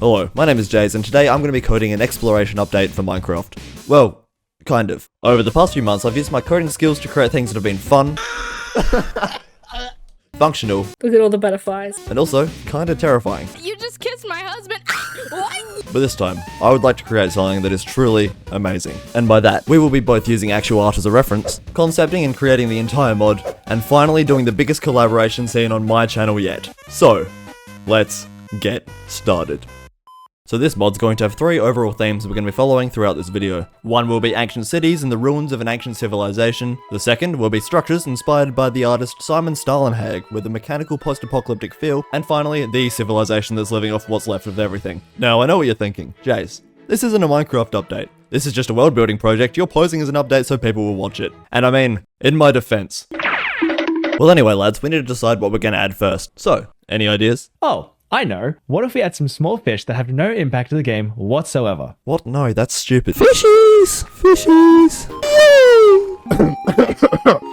Hello, my name is Jays, and today I'm going to be coding an exploration update for Minecraft. Well, kind of. Over the past few months, I've used my coding skills to create things that have been fun, functional, Look at all the butterflies. and also kinda terrifying. You just kissed my husband. What? But this time, I would like to create something that is truly amazing. And by that, we will be both using actual art as a reference, concepting and creating the entire mod, and finally doing the biggest collaboration seen on my channel yet. So, let's get started. So this mod's going to have three overall themes we're going to be following throughout this video. One will be ancient cities and the ruins of an ancient civilization. The second will be structures inspired by the artist Simon Stalenhag with a mechanical post-apocalyptic feel. And finally, the civilization that's living off what's left of everything. Now I know what you're thinking, Jace, this isn't a Minecraft update. This is just a world building project. You're posing as an update so people will watch it. And I mean, in my defense. Well anyway lads, we need to decide what we're going to add first. So, any ideas? Oh, I know. What if we add some small fish that have no impact to the game whatsoever? What? No, that's stupid. Fishies! Fishies!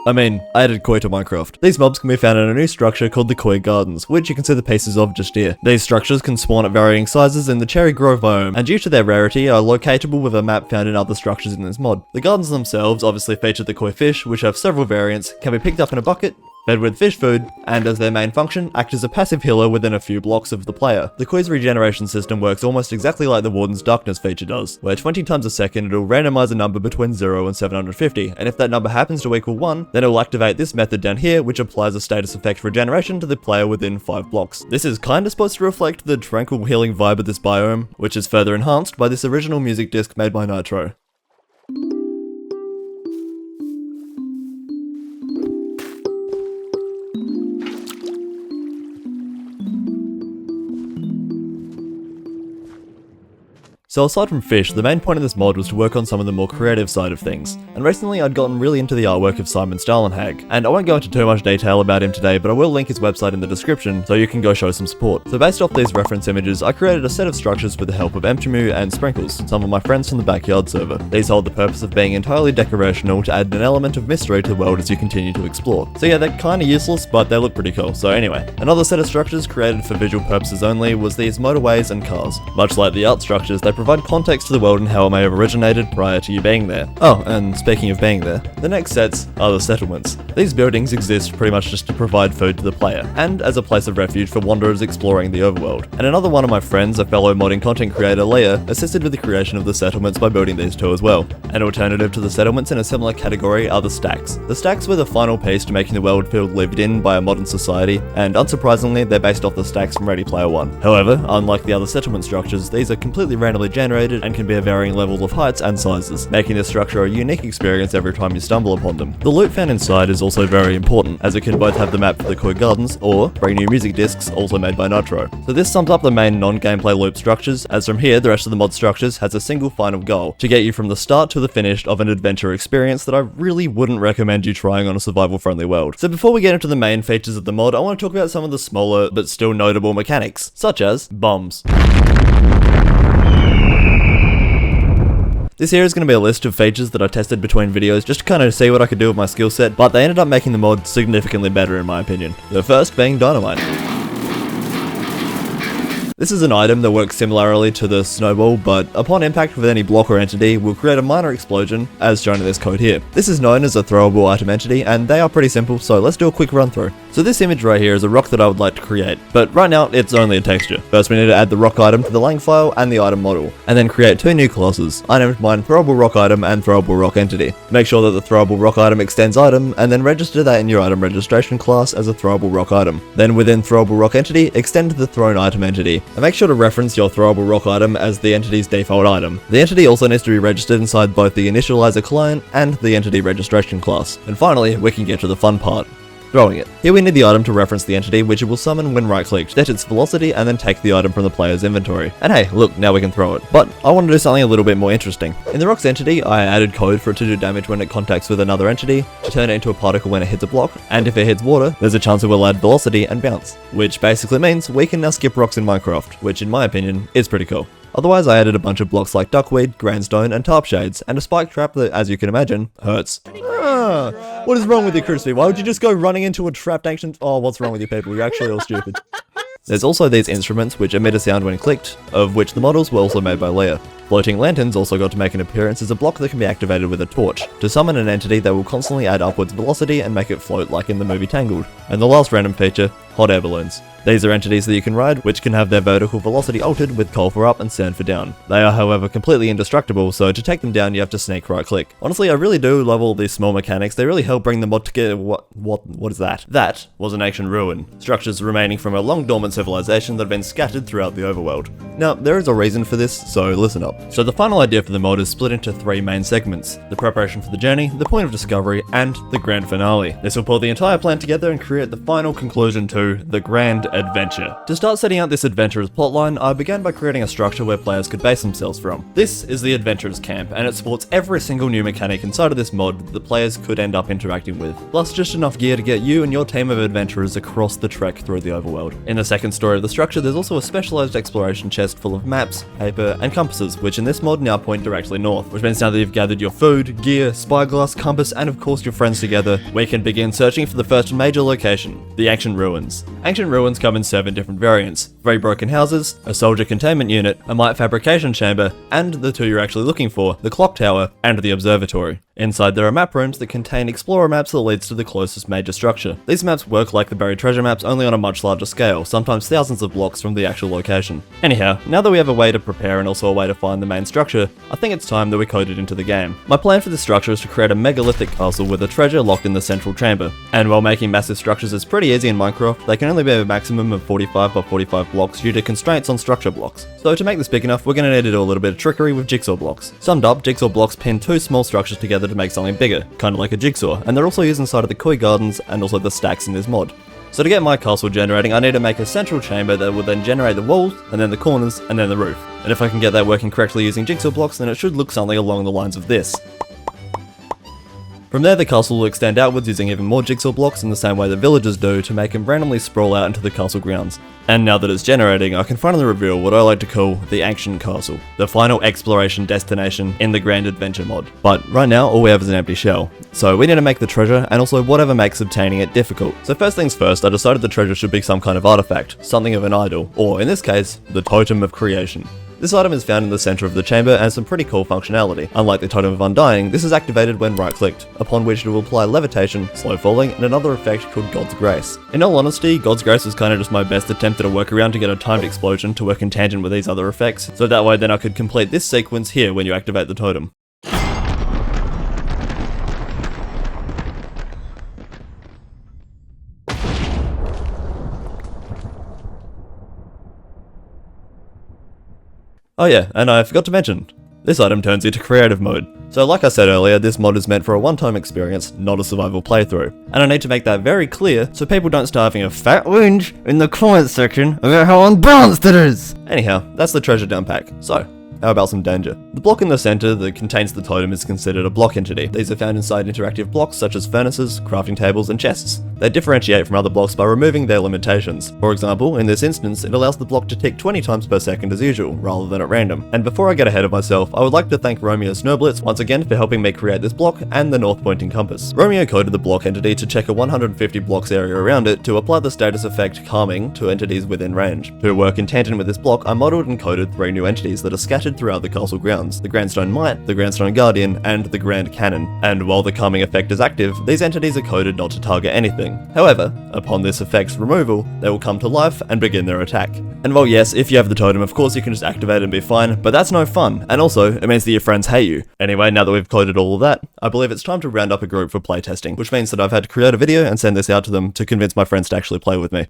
I mean, I added koi to Minecraft. These mobs can be found in a new structure called the Koi Gardens, which you can see the pieces of just here. These structures can spawn at varying sizes in the Cherry Grove biome, and due to their rarity are locatable with a map found in other structures in this mod. The gardens themselves obviously feature the koi fish, which have several variants, can be picked up in a bucket, fed with fish food, and as their main function, act as a passive healer within a few blocks of the player. The Koi's regeneration system works almost exactly like the Warden's Darkness feature does, where 20 times a second it'll randomize a number between 0 and 750, and if that number happens to equal 1, then it'll activate this method down here, which applies a status effect regeneration to the player within 5 blocks. This is kinda supposed to reflect the tranquil healing vibe of this biome, which is further enhanced by this original music disc made by Nitro. So aside from fish, the main point of this mod was to work on some of the more creative side of things, and recently I'd gotten really into the artwork of Simon Stalenhag, and I won't go into too much detail about him today, but I will link his website in the description so you can go show some support. So based off these reference images, I created a set of structures with the help of Mchemu and Sprinkles, some of my friends from the Backyard server. These hold the purpose of being entirely decorational to add an element of mystery to the world as you continue to explore. So yeah, they're kinda useless, but they look pretty cool. So anyway, another set of structures created for visual purposes only was these motorways and cars. Much like the art structures, they provide context to the world and how it may have originated prior to you being there. Oh, and speaking of being there, the next sets are the settlements. These buildings exist pretty much just to provide food to the player, and as a place of refuge for wanderers exploring the overworld. And another one of my friends, a fellow modding content creator Leah, assisted with the creation of the settlements by building these two as well. An alternative to the settlements in a similar category are the stacks. The stacks were the final piece to making the world feel lived in by a modern society, and unsurprisingly, they're based off the stacks from Ready Player One. However, unlike the other settlement structures, these are completely randomly generated and can be of varying levels of heights and sizes, making this structure a unique experience every time you stumble upon them. The loot found inside is also very important, as it can both have the map for the Koi Gardens, or bring new music discs also made by Nitro. So this sums up the main non-gameplay loop structures, as from here the rest of the mod structures has a single final goal, to get you from the start to the finish of an adventure experience that I really wouldn't recommend you trying on a survival friendly world. So before we get into the main features of the mod, I want to talk about some of the smaller but still notable mechanics, such as bombs. This here is going to be a list of features that I tested between videos just to kind of see what I could do with my skill set, but they ended up making the mod significantly better in my opinion. The first being dynamite. This is an item that works similarly to the snowball, but upon impact with any block or entity will create a minor explosion, as shown in this code here. This is known as a throwable item entity, and they are pretty simple, so let's do a quick run through. So this image right here is a rock that I would like to create, but right now it's only a texture. First we need to add the rock item to the lang file and the item model, and then create two new classes. I named mine throwable rock item and throwable rock entity. Make sure that the throwable rock item extends item, and then register that in your item registration class as a throwable rock item. Then within throwable rock entity, extend the thrown item entity, and make sure to reference your throwable rock item as the entity's default item. The entity also needs to be registered inside both the initializer client and the entity registration class. And finally, we can get to the fun part. Throwing it. Here we need the item to reference the entity, which it will summon when right-clicked, set its velocity, and then take the item from the player's inventory. And hey, look, now we can throw it. But I want to do something a little bit more interesting. In the rock's entity, I added code for it to do damage when it contacts with another entity, to turn it into a particle when it hits a block, and if it hits water, there's a chance it will add velocity and bounce. Which basically means we can now skip rocks in Minecraft, which in my opinion, is pretty cool. Otherwise, I added a bunch of blocks like duckweed, grandstone, and tarp shades, and a spike trap that, as you can imagine, hurts. What is wrong with you, Crispy? Why would you just go running into a trapped ancient... Oh, what's wrong with you people? You're actually all stupid. There's also these instruments which emit a sound when clicked, of which the models were also made by Leia. Floating lanterns also got to make an appearance as a block that can be activated with a torch, to summon an entity that will constantly add upwards velocity and make it float like in the movie Tangled. And the last random feature, hot air balloons. These are entities that you can ride, which can have their vertical velocity altered with cold for up and sand for down. They are however completely indestructible, so to take them down you have to sneak right click. Honestly, I really do love all these small mechanics, they really help bring the mod together. What is that? That was an ancient ruin, structures remaining from a long dormant civilization that have been scattered throughout the overworld. Now, there is a reason for this, so listen up. So the final idea for the mod is split into 3 main segments: the preparation for the journey, the point of discovery, and the grand finale. This will pull the entire plan together and create the final conclusion to the grand adventure. To start setting out this adventurer's plotline, I began by creating a structure where players could base themselves from. This is the adventurer's camp, and it supports every single new mechanic inside of this mod that the players could end up interacting with, plus just enough gear to get you and your team of adventurers across the trek through the overworld. In the second story of the structure, there's also a specialized exploration chest full of maps, paper, and compasses, which in this mod now point directly north, which means now that you've gathered your food, gear, spyglass, compass, and of course your friends together, we can begin searching for the first major location, the Ancient Ruins. Ancient Ruins come in 7 different variants: 3 broken houses, a soldier containment unit, a mite fabrication chamber, and the 2 you're actually looking for, the clock tower and the observatory. Inside there are map rooms that contain explorer maps that leads to the closest major structure. These maps work like the buried treasure maps, only on a much larger scale, sometimes thousands of blocks from the actual location. Anyhow, now that we have a way to prepare and also a way to find the main structure, I think it's time that we code it into the game. My plan for this structure is to create a megalithic castle with a treasure locked in the central chamber. And while making massive structures is pretty easy in Minecraft, they can only be a maximum of 45 by 45 blocks due to constraints on structure blocks. So to make this big enough, we're going to need to do a little bit of trickery with jigsaw blocks. Summed up, jigsaw blocks pin 2 small structures together to make something bigger, kind of like a jigsaw, and they're also used inside of the koi gardens and also the stacks in this mod. So to get my castle generating, I need to make a central chamber that will then generate the walls, and then the corners, and then the roof. And if I can get that working correctly using jigsaw blocks, then it should look something along the lines of this. From there, the castle will extend outwards using even more jigsaw blocks in the same way that villagers do to make them randomly sprawl out into the castle grounds. And now that it's generating, I can finally reveal what I like to call the Ancient Castle, the final exploration destination in the Grand Adventure mod. But right now, all we have is an empty shell. So we need to make the treasure, and also whatever makes obtaining it difficult. So first things first, I decided the treasure should be some kind of artifact, something of an idol, or in this case, the Totem of Creation. This item is found in the center of the chamber and has some pretty cool functionality. Unlike the Totem of Undying, this is activated when right-clicked, upon which it will apply levitation, slow falling, and another effect called God's Grace. In all honesty, God's Grace was kind of just my best attempt at a workaround to get a timed explosion to work in tangent with these other effects, so that way then I could complete this sequence here when you activate the totem. Oh yeah, and I forgot to mention, this item turns into creative mode. So like I said earlier, this mod is meant for a one-time experience, not a survival playthrough. And I need to make that very clear so people don't start having a fat whinge in the comments section about how unbalanced it is! Anyhow, that's the treasure dump pack. So, how about some danger? The block in the center that contains the totem is considered a block entity. These are found inside interactive blocks such as furnaces, crafting tables, and chests. They differentiate from other blocks by removing their limitations. For example, in this instance, it allows the block to tick 20 times per second as usual, rather than at random. And before I get ahead of myself, I would like to thank Romeo Snowblitz once again for helping me create this block and the north pointing compass. Romeo coded the block entity to check a 150 blocks area around it to apply the status effect Calming to entities within range. To work in tangent with this block, I modeled and coded 3 new entities that are scattered throughout the castle grounds: the Grandstone Mite, the Grandstone Guardian, and the Grand Cannon. And while the Calming effect is active, these entities are coded not to target anything. However, upon this effect's removal, they will come to life and begin their attack. And while yes, if you have the totem, of course you can just activate it and be fine, but that's no fun, and also, it means that your friends hate you. Anyway, now that we've coded all of that, I believe it's time to round up a group for playtesting, which means that I've had to create a video and send this out to them to convince my friends to actually play with me.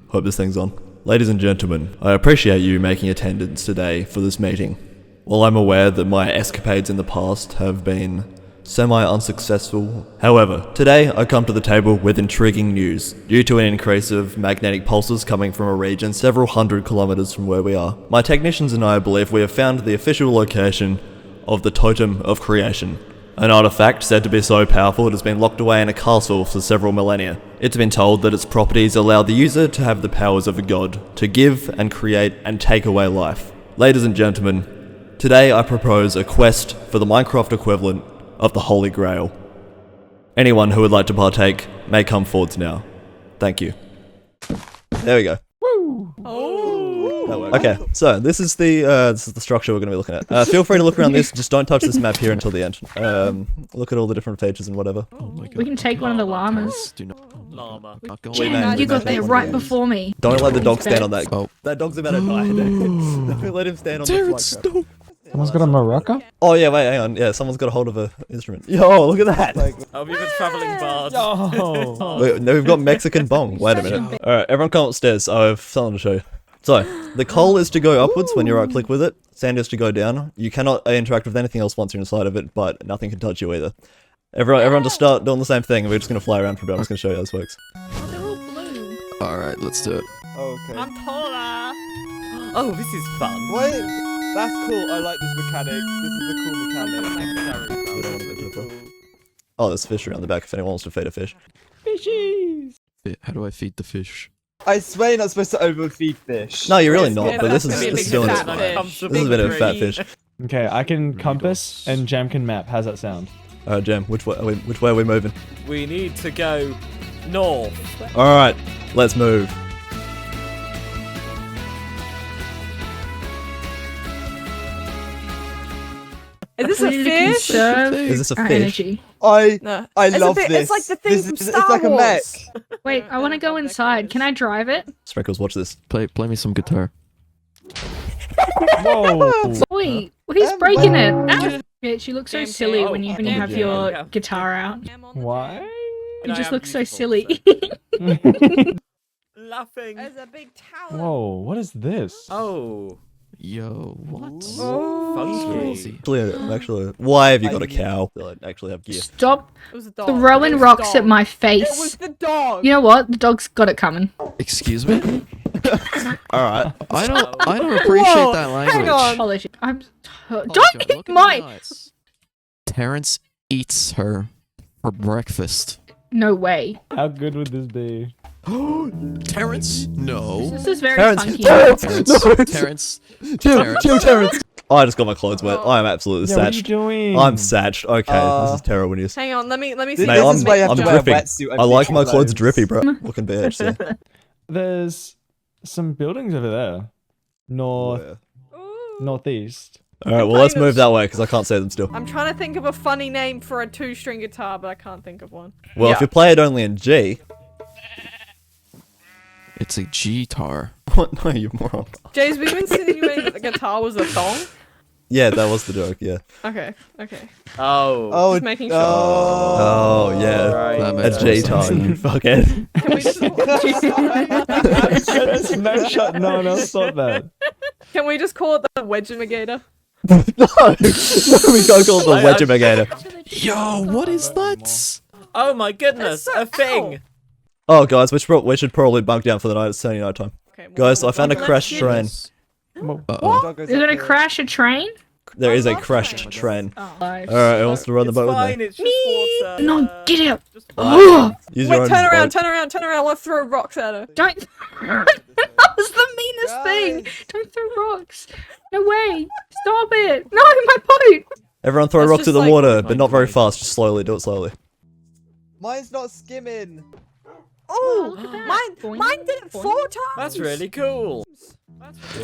Hope this thing's on. Ladies and gentlemen, I appreciate you making attendance today for this meeting. While I'm aware that my escapades in the past have been semi-unsuccessful, however, today I come to the table with intriguing news. Due to an increase of magnetic pulses coming from a region several hundred kilometers from where we are, my technicians and I believe we have found the official location of the Totem of Creation. An artifact said to be so powerful it has been locked away in a castle for several millennia. It's been told that its properties allow the user to have the powers of a god, to give and create and take away life. Ladies and gentlemen, today I propose a quest for the Minecraft equivalent of the Holy Grail. Anyone who would like to partake may come forwards now. Thank you. There we go. Woo! Oh. That works. Okay, so this is the structure we're going to be looking at. Feel free to look around this. Just don't touch this map here until the end. Look at all the different features and whatever. We can take one of the llamas. Do not. Llama. Not go Wait, in. man, You wait, got man. there right before me. Don't let the dog stand on that. Oh. That dog's about to die. Don't let him stand on the Terrence, flight trap. no. Someone's got a maraca? Oh yeah, wait, hang on. Yeah, someone's got a hold of a instrument. Yo, look at that. Oh, we've a travelling bard. Oh. Wait, no, we've got Mexican bong. Wait a minute. Alright, everyone come upstairs. I have something to show you. So, the coal is to go upwards when you right click with it. Sand is to go down. You cannot interact with anything else once you're inside of it, but nothing can touch you either. Everyone just start doing the same thing, and we're just going to fly around for a bit. I'm just going to show you how this works. Oh, they're all blue. Alright, let's do it. Okay. I'm taller. Oh, this is fun. Wait, that's cool. I like this mechanic. This is a cool mechanic. Oh, there's fish around the back if anyone wants to feed a fish. How do I feed the fish? I swear you're not supposed to overfeed fish. No, you're really Yes, not, yeah, but this that's is a big still fat this fish. is a bit of a fat fish. Okay, I can compass and Jam can map. How's that sound? Alright, Jam, which way are we moving? We need to go north. Alright, let's move. Is this a fish? Is this a Our fish? energy. I No. love bit, this. It's like the thing This from is- Star it's like a mech. Wars. Wait, I want to go inside. Can I drive it? Sprinkles, watch this. Play me some guitar. Whoa! Wait, he's breaking it. Ah! Yeah, she looks so Damn, silly oh, when you yeah, have yeah, your yeah. guitar out. Why? You I just am look so beautiful, silly. Laughing. There's a big tower. Whoa, what is this? Oh, Yo, what? funky. Actually, why have you got a cow? I actually have gear. Stop It was a dog. throwing It was rocks the at my dog. It face. was the dog. You know what? The dog's got it coming. Excuse me? Alright. I don't appreciate Whoa, that language. hang on. Apology. I'm. Oh, Don't Joe, hit look in my. eyes. Terrence eats her for breakfast. No way. How good would this be? Terrence? No. This is very Terrence, funky. Terrence. Terrence. I just got my clothes wet. I am absolutely Yeah, what are you satched. doing? I'm satched. Okay, this is terrible news. Hang on, let me see. This, Mate, this I'm- is why you have I'm to wear a dripping. wetsuit. and I like my beach clothes clothes. drippy, bro. Looking bitch. Yeah. There's some buildings over there. Northeast. Alright, well let's move that way because I can't say them still. I'm trying to think of a funny name for a 2-string guitar, but I can't think of one. Well, if you play it only in G. It's a guitar. What? No, you moron. James, were you insinuating that the guitar was a thong? Yeah, that was the joke, yeah. Okay. Oh. Oh, Just making sure. Oh, yeah. Right. That A makes G more sense. time, you fuckhead. Can we just Snapshot. No one else thought that. can we just call it the Wedgemigator? No, we can't call it the Wedgemigator. Yo, what is that? Oh my goodness, That's so- a thing. Oh, guys, we should probably bunk down for the night. It's turning night time. Okay, Guys, I found a let's crashed do train. this. Uh-oh. Dog goes You're up gonna here. crash a train? There is a love crashed trains. train. Oh. Alright, who wants to run the It's boat with fine, me? it's just water. No, get out! Just Oh, Use your Wait, own turn around, boat. turn around, turn around. I want to throw rocks at her. don't. That was the meanest thing. Guys. Don't throw rocks. No way. Stop it. No, my boat. Everyone throw That's rocks just at the like- water, but not very fast. Just slowly. Do it slowly. Mine's not skimming. Oh, look at that. Boing, mine did it boing. 4 times. That's really cool.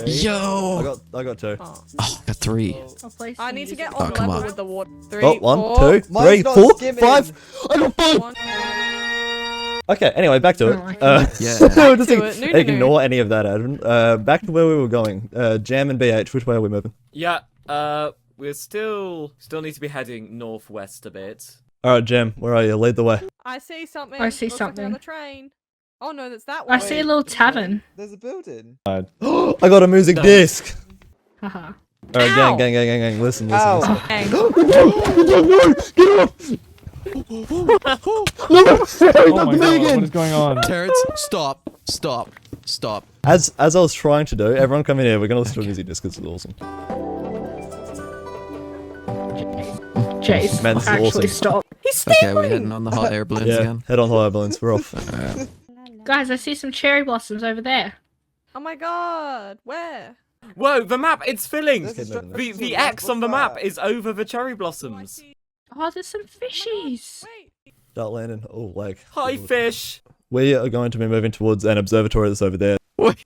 Yo. I got two. Oh. Oh, I got 3. I'll play I some need to music. get on come level on. with the water. 3, Oh, 1, 4, 2, Mine's 3, not 4, skimming. 5. I got 5. 1. Okay, anyway, back to Oh, it. I Yeah. Just Back to it. No. ignore any of that, Adam. Back to where we were going. Jam and BH, which way are we moving? Yeah, we're still need to be heading northwest a bit. Alright, Jam, where are you? Lead the way. I see something. I see Looks like we're on something. the train. Oh no, that's that one. I see a little tavern. There's a building. I got a music disc! Haha. Alright, Ow. gang, listen. Ow. Dang. Get off! No, Oh my god, what is going on? Terrence, stop. As I was trying to do, everyone come in here, we're gonna listen to a music disc, it's awesome. Chase, Man, this is actually awesome. stop. He's Okay, stealing. we're heading on the hot air balloons Yeah, again. head on high balloons, we're off. Guys, I see some cherry blossoms over there. Oh my god, where? Whoa, the map, it's filling! There's a stru- The there's a X on the what's map that? is over the cherry Oh, I blossoms. see. Oh, there's some fishies. Wait. Start landing. Oh, like. Hi, fish. We are going to be moving towards an observatory that's over there. Wait,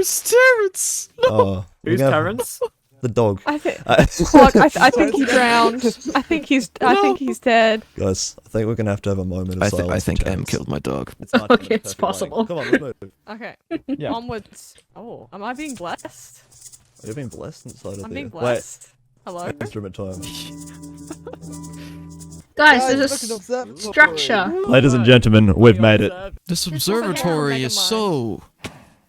Where's Terrence? Oh, we're Who's gonna- Terrence? The dog. I think. Fuck, I think he drowned. I think he's dead. Guys, I think we're gonna have to have a moment of I silence. think for M Terrence. killed my dog. It's not Okay, perfect it's lighting. possible. Come on, let's move. Okay. Yeah. Onwards. Oh, am I being blessed? You're being blessed inside of I'm the... being blessed. Hello? Wait, instrument time. Guys, there's look, a an observatory. structure. Ladies and gentlemen, we've made it. This Mega observatory Mind. is so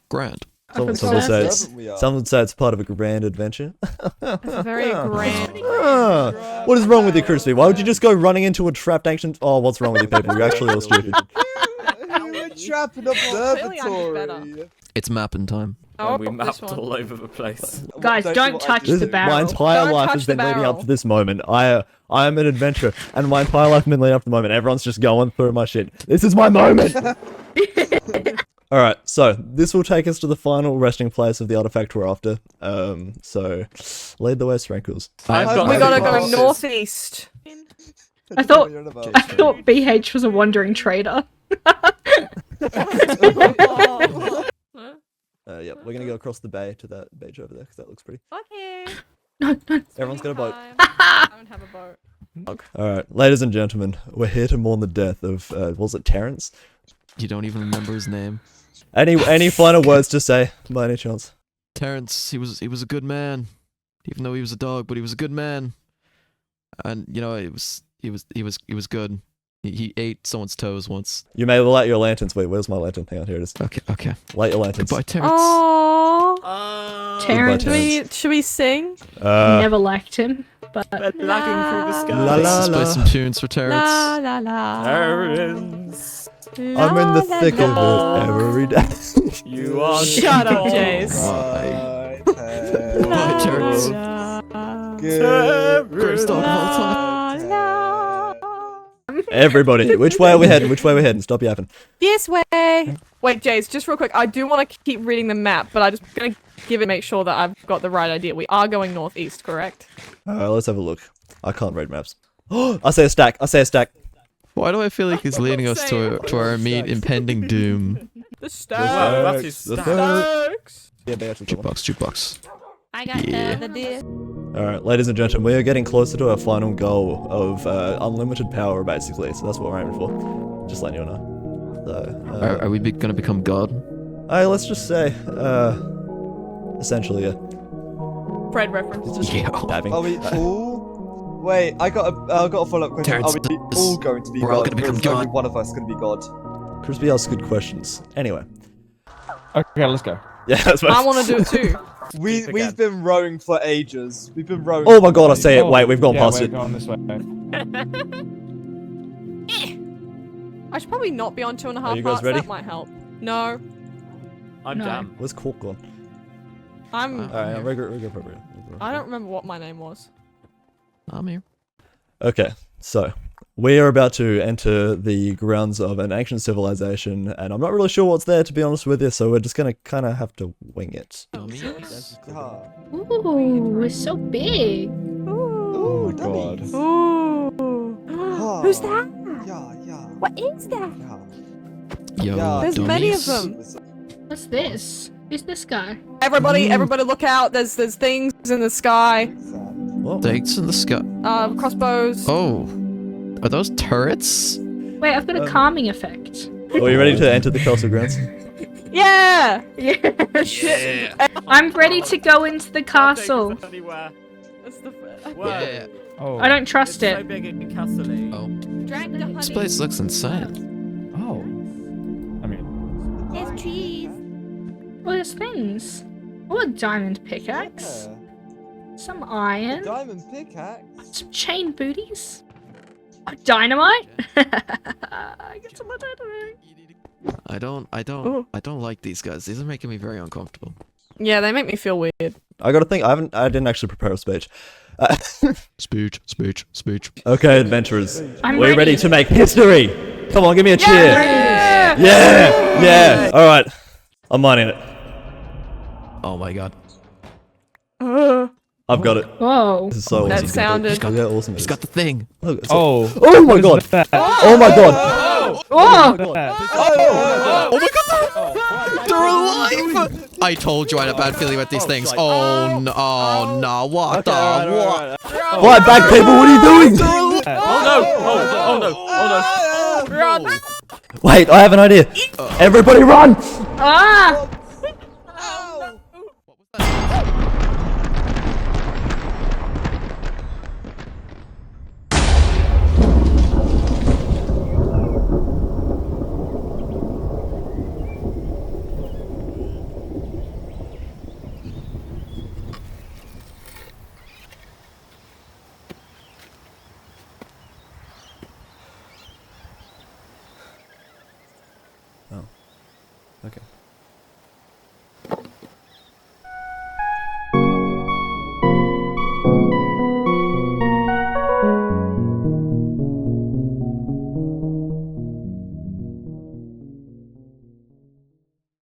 grand. Some would obsessed. say it's, Observant we are. some would say it's part of a grand adventure. It's a very grand. Ah, what is wrong with you, Crispy? Why would you just go running into a trapped ancient... Oh, what's wrong with you people? You're actually all stupid. We're trapped in Clearly I'm observatory. It's mapping time. Oh, we this mapped one. all over the place. Guys, don't touch This, the barrel. my entire Don't life touch has been the leading up barrel. to this moment. I am an adventurer, and my entire life has been leading up to the moment. Everyone's just going through my shit. This is my moment! Alright, so this will take us to the final resting place of the artifact we're after. So lead the way, Sprankles. I've got We gotta go passes. northeast. I thought BH was a wandering trader. Yeah, we're gonna go across the bay to that beach over there, because that looks pretty. Fuck you. No, no. Everyone's got a boat. I don't have a boat. Alright, ladies and gentlemen, we're here to mourn the death of, was it Terrence? You don't even remember his name. Any final words to say, by any chance? Terrence, he was a good man. Even though he was a dog, but he was a good man. And you know, he was good. He ate someone's toes once. You may light your lanterns. Wait, where's my lantern? Hang on, here it is. Okay. Light your lanterns. Goodbye, Terrence. Oh. Terrence. Goodbye, Should we sing? Never liked him, but We're lagging through the sky. La, la, Let's play la. some tunes for Terrence. La la la. Terrence, I'm in the La, thick la, of la. it every day. you are Shut up, not Jace. Bye. Bye. Bye, Terrence. Good. Greatest dog of all time. Everybody, which way are we heading? Which way are we heading? Stop yapping. This way. Wait, Jace, just real quick. I do want to keep reading the map, but I'm just gonna make sure that I've got the right idea. We are going northeast, correct? Let's have a look. I can't read maps. I say a stack. I say a stack. Why do I feel like he's leading us to our impending doom? The Wow, that stacks. is The stacked. Stacks. Yeah, they actually come on. Jukebox. I got Yeah. the deal. Alright, ladies and gentlemen, we are getting closer to our final goal of unlimited power, basically. So that's what we're aiming for. Just letting you know. So, Are we gonna become God? let's just say, essentially, yeah. Fred reference. It's just Yeah. dabbing. Are we all? Wait, I got a follow-up question. Terrence, Are we all going to be we're God? all gonna become or is only God. one of us going to be God? Crispy asks good questions. Anyway. Okay, let's go. Yeah, that's I want to do it too. We've been rowing for ages. We've been rowing. Oh my god, I say it. Oh, Wait, we've gone yeah, past we're it. going this way. I should probably not be on 2.5 Are you guys parts. ready? That might help. No, I'm No. damn. Where's Cork gone? I'm. Alright, regular appropriate. I don't remember what my name was. I'm here. Okay, so we are about to enter the grounds of an ancient civilization, and I'm not really sure what's there, to be honest with you, so we're just gonna kind of have to wing it. Dummies. Yeah. ooh, it's so big. Oh my God. Ooh. Who's that? Yeah. What is that? Yeah. Yo, Yeah. There's many of dummies. them. What's this? Who's this guy? Everybody, look out! There's things in the sky. What? Stakes in the sky. Crossbows. Oh, are those turrets? Wait, I've got a calming effect. Are you ready to enter the castle grounds? Yeah. Yeah. I'm ready to go into the castle. Anywhere. That's the. Whoa. Oh. I don't trust It's so it. big and castle-y. Oh, Drag the honey. this place looks insane. Oh. I mean, There's trees. Oh, there's things. Oh, a diamond pickaxe. Some iron. Diamond pickaxe. Some chain booties. Oh, dynamite. I get some more dynamite. I don't like these guys. These are making me very uncomfortable. Yeah, they make me feel weird. I gotta think, I didn't actually prepare a speech. Speech. Okay, adventurers. I'm We're ready ready. to make history! Come on, give me a cheer! Yeah. Yeah! Alright. I'm mining it. Oh my god. I've got it. Whoa. This is so That awesome. sounded. Look how awesome it He's is. got the thing. Look, it's oh. oh my What god! is that? Oh my god! Oh. That. Oh my god! They're alive! alive! I told you I had a bad feeling about these things. Oh no, oh no, what the what? Right back, people, what are you doing? Oh no! Oh no! Oh no! Run! Wait, I have an idea. Everybody run! Ah!